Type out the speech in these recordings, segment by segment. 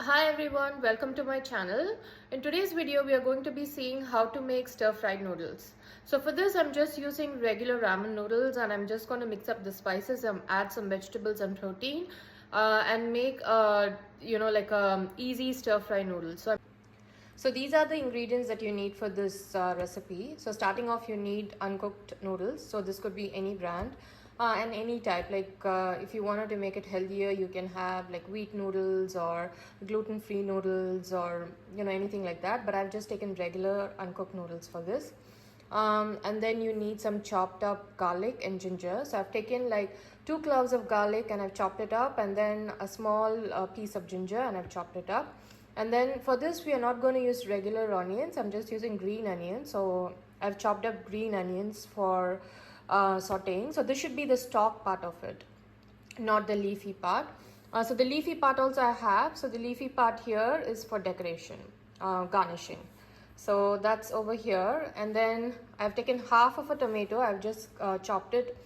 Hi everyone, welcome to my channel. In today's video we are going to be seeing how to make stir-fried noodles. So for this I'm just using regular ramen noodles and I'm just going to mix up the spices and add some vegetables and protein and make like easy stir-fry noodles. So these are the ingredients that you need for this recipe. So starting off, you need uncooked noodles. So this could be any brand and any type. Like if you wanted to make it healthier, you can have like wheat noodles or gluten-free noodles or anything like that. But I've just taken regular uncooked noodles for this. And then you need some chopped up garlic and ginger. So I've taken like 2 cloves of garlic and I've chopped it up, and then a small piece of ginger and I've chopped it up. And then for this we are not going to use regular onions. I'm just using green onions. So I've chopped up green onions for sauteing. So this should be the stalk part of it, not the leafy part. So the leafy part also I have. So the leafy part here is for decoration, garnishing. So that's over here. And then I've taken half of a tomato. I've just chopped it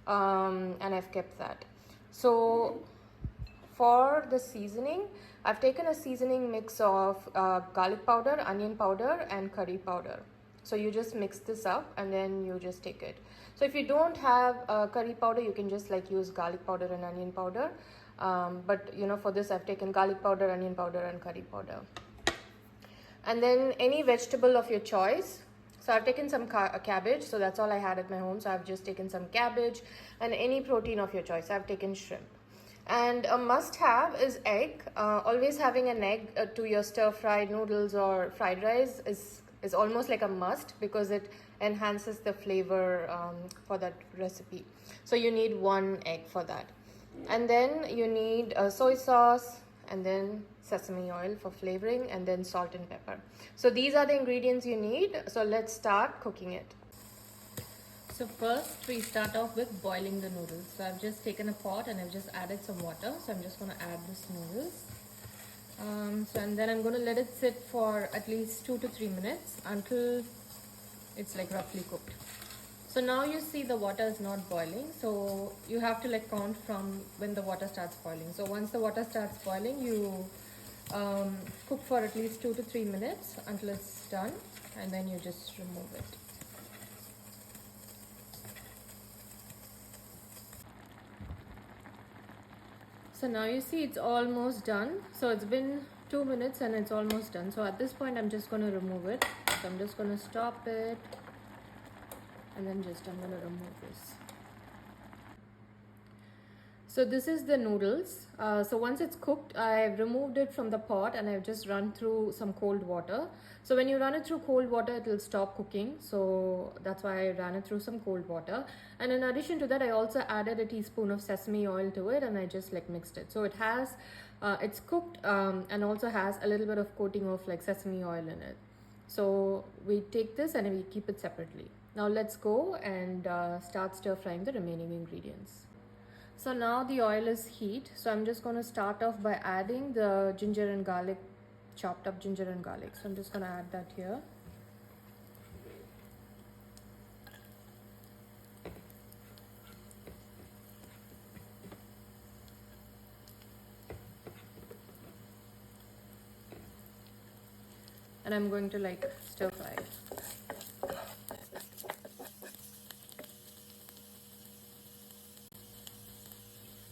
and I've kept that. So for the seasoning, I've taken a seasoning mix of garlic powder, onion powder and curry powder. So you just mix this up and then you just take it. So if you don't have curry powder, you can just like use garlic powder and onion powder. But for this I've taken garlic powder, onion powder and curry powder. And then any vegetable of your choice. So I've taken some cabbage. So that's all I had at my home. So I've just taken some cabbage, and any protein of your choice. I've taken shrimp. And a must-have is egg. Always having an egg to your stir-fried noodles or fried rice is almost like a must, because it enhances the flavor for that recipe. So you need 1 egg for that. And then you need soy sauce, and then sesame oil for flavoring, and then salt and pepper. So these are the ingredients you need. So let's start cooking it. So first we start off with boiling the noodles. So I've just taken a pot and I've just added some water. So I'm just going to add this noodles. And then I'm going to let it sit for at least 2 to 3 minutes until it's like roughly cooked. So now you see the water is not boiling. So you have to like count from when the water starts boiling. So once the water starts boiling, you cook for at least 2 to 3 minutes until it's done, and then you just remove it. So now you see it's almost done. So it's been 2 minutes and it's almost done. So at this point I'm just going to remove it. So I'm just going to stop it, and then I'm going to remove this. So this is the noodles. So once it's cooked, I've removed it from the pot and I've just run through some cold water. So when you run it through cold water, it will stop cooking. So that's why I ran it through some cold water. And in addition to that, I also added a teaspoon of sesame oil to it, and I just like mixed it. So it has, it's cooked and also has a little bit of coating of like sesame oil in it. So we take this and we keep it separately. Now let's go and start stir frying the remaining ingredients. So now the oil is heat. So I'm just going to start off by adding the ginger and garlic, chopped up ginger and garlic. So I'm just going to add that here. And I'm going to like stir fry it.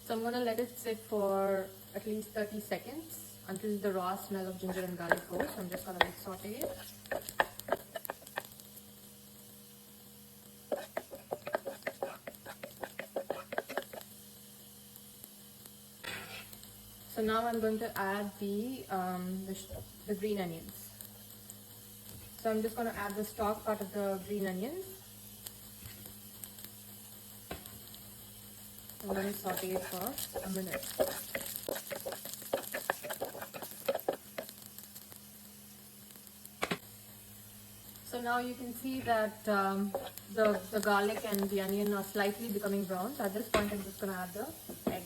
So I'm going to let it sit for at least 30 seconds until the raw smell of ginger and garlic goes. So I'm just going to like saute it. So now I'm going to add the green onions. So I'm just going to add the stalk part of the green onions. I'm going to saute it for a minute. So now you can see that the garlic and the onion are slightly becoming brown. So at this point I'm just going to add the egg.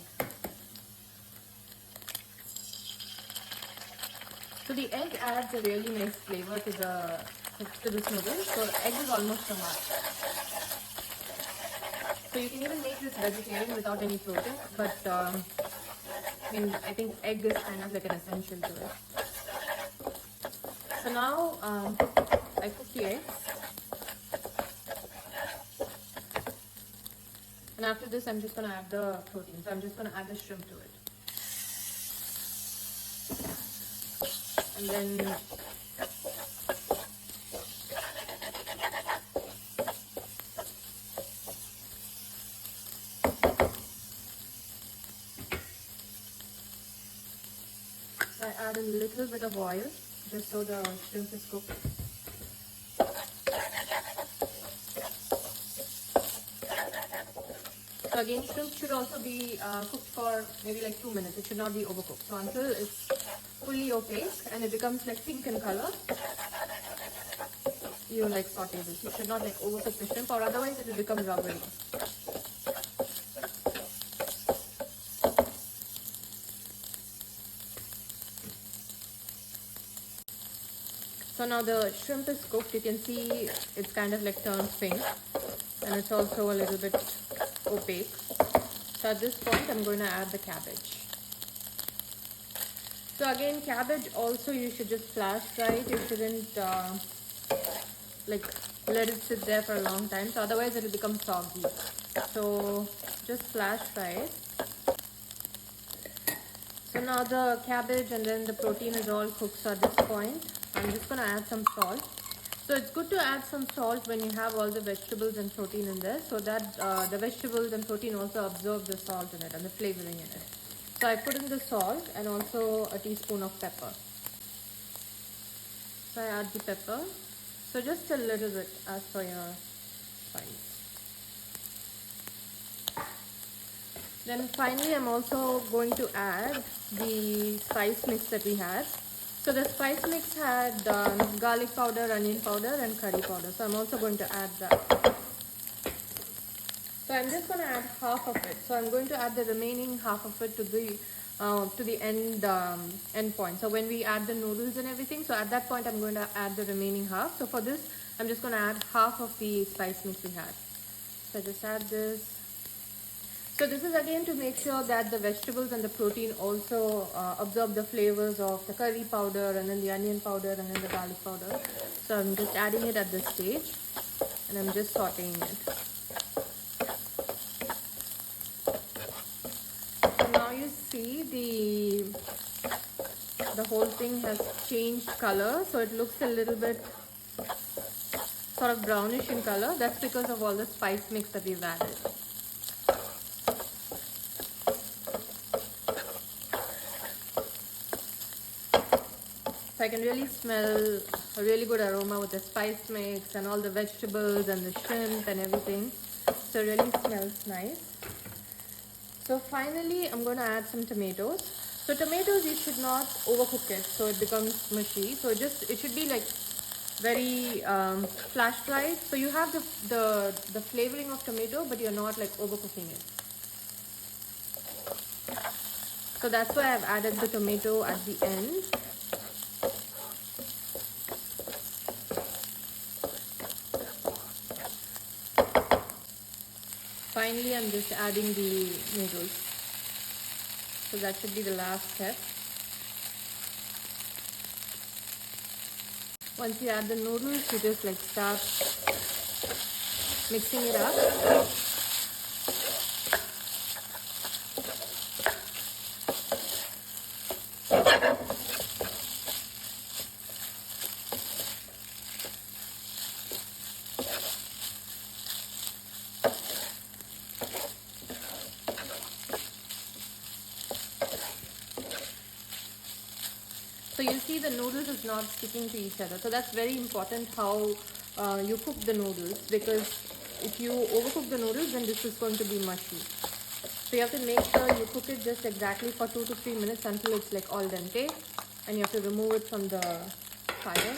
So the egg adds a really nice flavor to this noodle. So egg is almost a must. So you can even make this vegetarian without any protein, but I mean, I think egg is kind of like an essential to it. So now I cook the eggs. And after this, I'm just going to add the protein. So I'm just going to add the shrimp to it. And then I add a little bit of oil just so the shrimp is cooked. So again, shrimp should also be cooked for maybe like 2 minutes. It should not be overcooked. So until it's fully opaque and it becomes like pink in color, you like saute this. You should not like overcook the shrimp, or otherwise it will become rubbery. So now the shrimp is cooked. You can see it's kind of like turned pink, and it's also a little bit opaque. So at this point I'm going to add the cabbage. So again, cabbage also you should just flash fry it. You shouldn't like let it sit there for a long time, so otherwise it will become soggy. So just flash fry it. So now the cabbage and then the protein is all cooked. So at this point I'm just going to add some salt. So it's good to add some salt when you have all the vegetables and protein in there, so that the vegetables and protein also absorb the salt in it and the flavoring in it. So I put in the salt and also a teaspoon of pepper. So I add the pepper. So just a little bit as per your spice. Then finally I'm also going to add the spice mix that we had. So the spice mix had garlic powder, onion powder and curry powder. So I'm also going to add that. So I'm just going to add half of it. So I'm going to add the remaining half of it to the end point. So when we add the noodles and everything, so at that point I'm going to add the remaining half. So for this, I'm just going to add half of the spice mix we had. So just add this. So this is again to make sure that the vegetables and the protein also absorb the flavors of the curry powder and then the onion powder and then the garlic powder. So I'm just adding it at this stage and I'm just sauteing it. So now you see the whole thing has changed color. So it looks a little bit sort of brownish in color. That's because of all the spice mix that we've added. So I can really smell a really good aroma with the spice mix and all the vegetables and the shrimp and everything. So it really smells nice. So finally I'm going to add some tomatoes. So tomatoes, you should not overcook it so it becomes mushy. So it should be like very flash fried. So you have the flavoring of tomato, but you're not like overcooking it. So that's why I've added the tomato at the end. Finally, I'm just adding the noodles. So that should be the last step. Once you add the noodles, you just like start mixing it up. So you see the noodles is not sticking to each other. So that's very important how you cook the noodles, because if you overcook the noodles, then this is going to be mushy. So you have to make sure you cook it just exactly for 2 to 3 minutes until it's like al dente, and you have to remove it from the fire.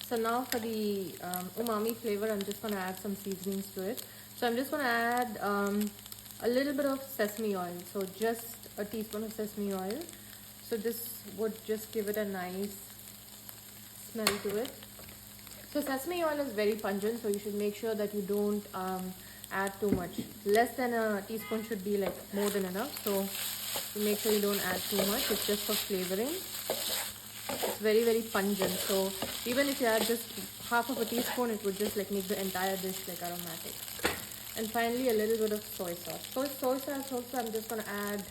So now for the umami flavor, I'm just going to add some seasonings to it. So I'm just going to add a little bit of sesame oil. So just a teaspoon of sesame oil. So this would just give it a nice smell to it. So sesame oil is very pungent, so you should make sure that you don't add too much. Less than a teaspoon should be like more than enough. So Make sure you don't add too much. It's just for flavoring. It's very, very pungent. So even if you add just half of a teaspoon, it would just like make the entire dish like aromatic. And finally, a little bit of soy sauce. So soy sauce also, I'm just gonna add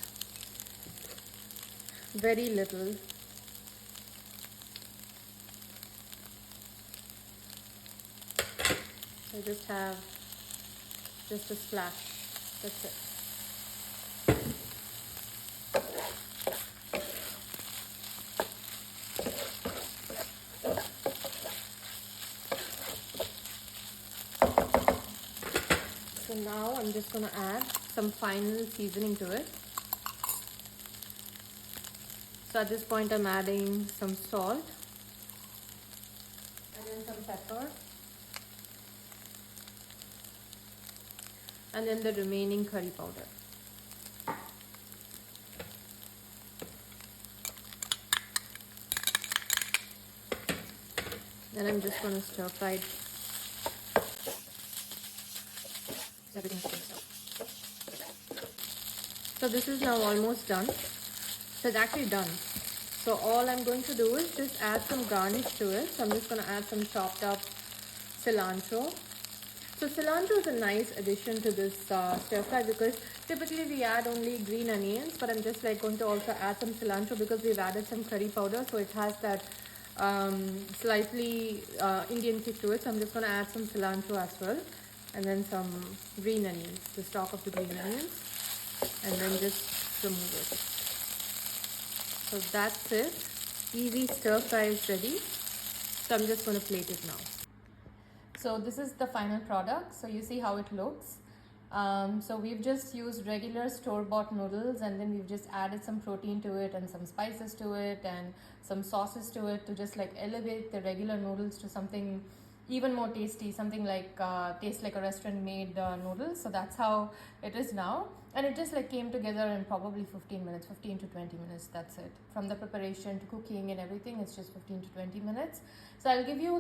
very little. I just have just a splash. That's it. So now I'm just going to add some final seasoning to it. So at this point I'm adding some salt and then some pepper and then the remaining curry powder. Then I'm just going to stir fry it. So this is now almost done. So it's actually done. So all I'm going to do is just add some garnish to it. So I'm just going to add some chopped up cilantro. So cilantro is a nice addition to this stir fry because typically we add only green onions, but I'm just like going to also add some cilantro because we've added some curry powder, so it has that slightly Indian kick to it. So I'm just going to add some cilantro as well, and then some green onions, the stalk of the green onions, and then just remove it. So that's it. Easy stir fry is ready. So I'm just going to plate it now. So this is the final product. So you see how it looks. So we've just used regular store-bought noodles, and then we've just added some protein to it and some spices to it and some sauces to it to just like elevate the regular noodles to something even more tasty, something like tastes like a restaurant made noodles. So that's how it is now, and it just like came together in probably 15 minutes, 15 to 20 minutes. That's it. From the preparation to cooking and everything, it's just 15 to 20 minutes. So I'll give you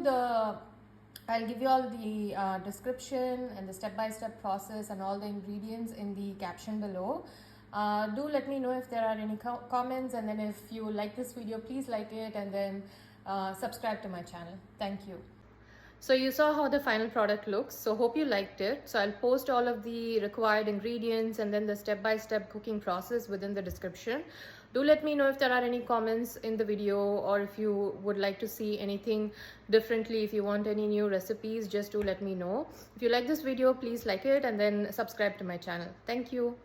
all the description and the step-by-step process and all the ingredients in the caption below. Do let me know if there are any comments, and then if you like this video, please like it, and then subscribe to my channel. Thank you. So you saw how the final product looks. So hope you liked it. So I'll post all of the required ingredients and then the step-by-step cooking process within the description. Do let me know if there are any comments in the video, or if you would like to see anything differently. If you want any new recipes, just do let me know. If you like this video, please like it and then subscribe to my channel. Thank you.